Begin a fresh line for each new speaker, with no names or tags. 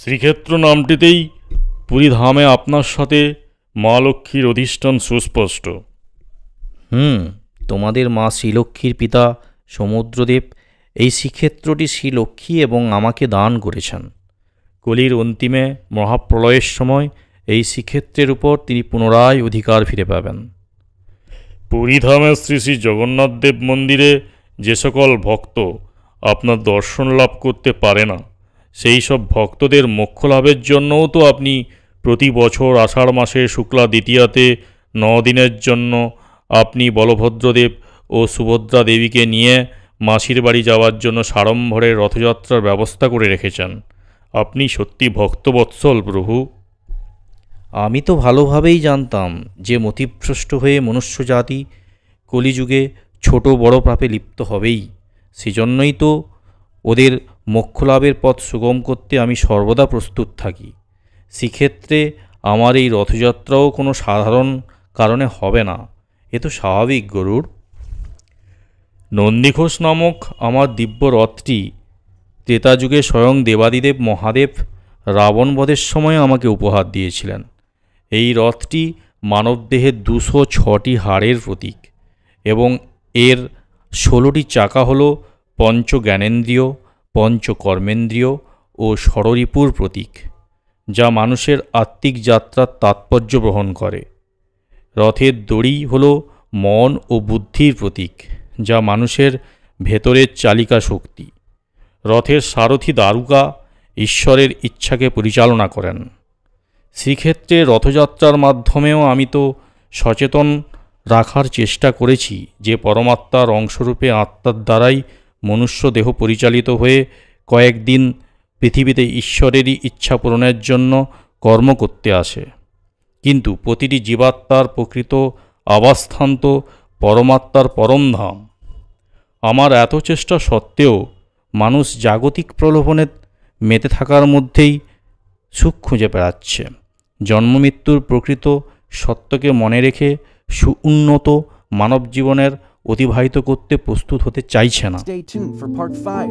শ্রীক্ষেত্র নামটিতেই পুরীধামে আপনার সাথে মা লক্ষ্মীর অধিষ্ঠান সুস্পষ্ট।
তোমাদের মা শ্রীলক্ষ্মীর পিতা সমুদ্রদেব এই শ্রীক্ষেত্রটি শ্রীলক্ষ্মী এবং আমাকে দান করেছেন। কলির অন্তিমে মহাপ্রলয়ের সময় এই শ্রীক্ষেত্রের উপর তিনি পুনরায় অধিকার ফিরে পাবেন।
পুরীধামের শ্রী শ্রী জগন্নাথ দেব মন্দিরে যে সকল ভক্ত আপনার দর্শন লাভ করতে পারে না, সেই সব ভক্তদের মোক্ষ লাভের জন্যও তো আপনি প্রতি বছর আষাঢ় মাসে শুক্লা দ্বিতীয়াতে 9 দিনের জন্য আপনি বলভদ্রদেব ও সুভদ্রা দেবীকে নিয়ে মাসির বাড়ি যাওয়ার জন্য সাড়ম্বরের রথযাত্রার ব্যবস্থা করে রেখেছেন। আপনি সত্যি ভক্তবৎসল প্রভু।
আমি তো ভালোভাবেই জানতাম যে মতিভ্রষ্ট হয়ে মনুষ্যজাতি কলিযুগে ছোট বড় পাপে লিপ্ত হবেই। সেজন্যই তো ওদের মোক্ষলাভের পথ সুগম করতে আমি সর্বদা প্রস্তুত থাকি। সেক্ষেত্রে আমার এই রথযাত্রাও কোনো সাধারণ কারণে হবে না, এ তো স্বাভাবিক গরুড়।
নন্দীঘোষ নামক আমার দিব্য রথটি ত্রেতাযুগে স্বয়ং দেবাদিদেব মহাদেব রাবণবধের সময় আমাকে উপহার দিয়েছিলেন। এই রথটি মানবদেহের 206টি হাড়ের প্রতীক এবং এর 16টি চাকা হল পঞ্চ জ্ঞানেন্দ্রিয়, পঞ্চ কর্মেন্দ্রিয় ও ষড়রিপুর প্রতীক, যা মানুষের আত্মিক যাত্রার তাৎপর্য বহন করে। রথের দড়ি হল মন ও বুদ্ধির প্রতীক, যা মানুষের ভেতরের চালিকা শক্তি। রথের সারথি দারুকা ঈশ্বরের ইচ্ছাকে পরিচালনা করেন। শ্রীক্ষেত্রে রথযাত্রার মাধ্যমেও আমি তো সচেতন রাখার চেষ্টা করেছি যে পরমাত্মার অংশরূপে আত্মার দ্বারাই মনুষ্য দেহ পরিচালিত হয়ে কয়েকদিন পৃথিবীতে ঈশ্বরেরই ইচ্ছা পূরণের জন্য কর্ম করতে আসে। কিন্তু প্রতিটি জীবাত্মার প্রকৃত আবাসস্থান তো পরমাত্মার পরমধাম। আমার এত চেষ্টা সত্ত্বেও মানুষ জাগতিক প্রলোভনে মেতে থাকার মধ্যেই সুখ খুঁজে বেড়াচ্ছে। জন্মমৃত্যুর প্রকৃত সত্যকে মনে রেখে সুউন্নত মানব জীবনের অতিবাহিত করতে প্রস্তুত হতে চাইছে না।
Stay tuned for part 5.